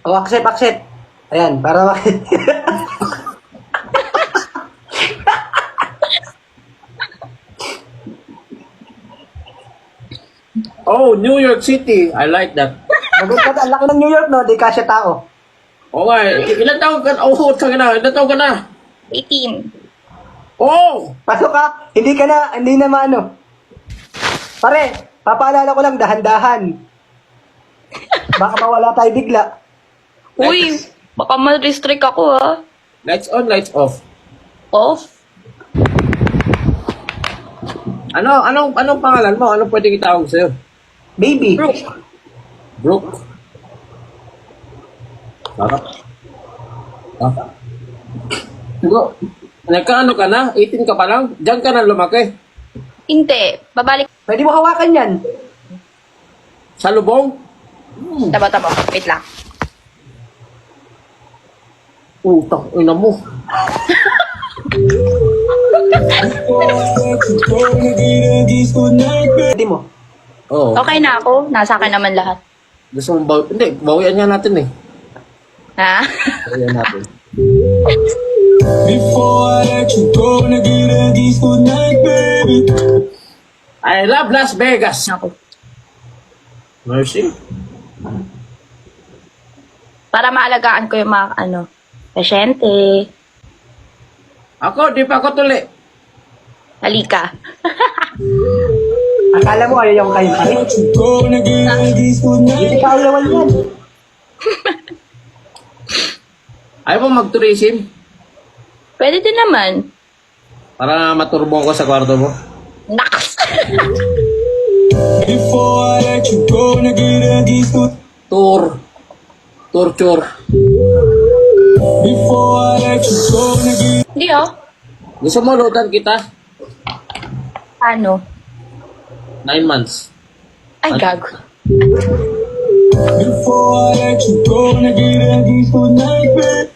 O, accept, accept. Ayan, para Oh, New York City. I like that. Maganda, ang laki ng New York, no? Di kasya tao. Oo nga, ilan taon ka na? Oo, tanga na. Ilan taon ka na? 18. Oo! Pasok ka, hindi na maano. Pare, papaalala ko lang, dahan-dahan. Baka mawala tayo bigla. Uy, baka ma-restrict ako ha. Lights on, lights off. Off? Anong pangalan mo? Anong pwede itawag sa'yo? Baby. Brooke. Brooke? Sarap. Bro, nagkaano ka na? 18 ka pa lang? Diyan ka na lumaki? Hindi. Babalik. Pwede mo hawakan yan. Sa lubong? Taba. Wait lang. Utang, ina mo. Pwede mo. Oo. Okay na ako. Nasa akin naman lahat. Gusto mo Hindi, bawian nga natin eh. Ha? Bawian natin. Before I let you go, na get a kiss tonight, baby. I love Las Vegas. Ako. Mercy. Para maalagaan ko yung mga, pasyente. Ako, di pa ako tuli. Halika. Akala mo ayaw yung kayo pare. Let you go, na get a kiss tonight. Hindi ka ayawan yan. Ayaw mo mag-tourism? Pwede din naman. Para maturbong ko sa kwarto mo. Naks! Before I let you go, na get a kiss tonight. Torture. Before I let you go, na get Hindi oh. Gusto mo loadan kita? Ano? 9 months. Ay, gago. Before I let you go, na get a kiss tonight, baby.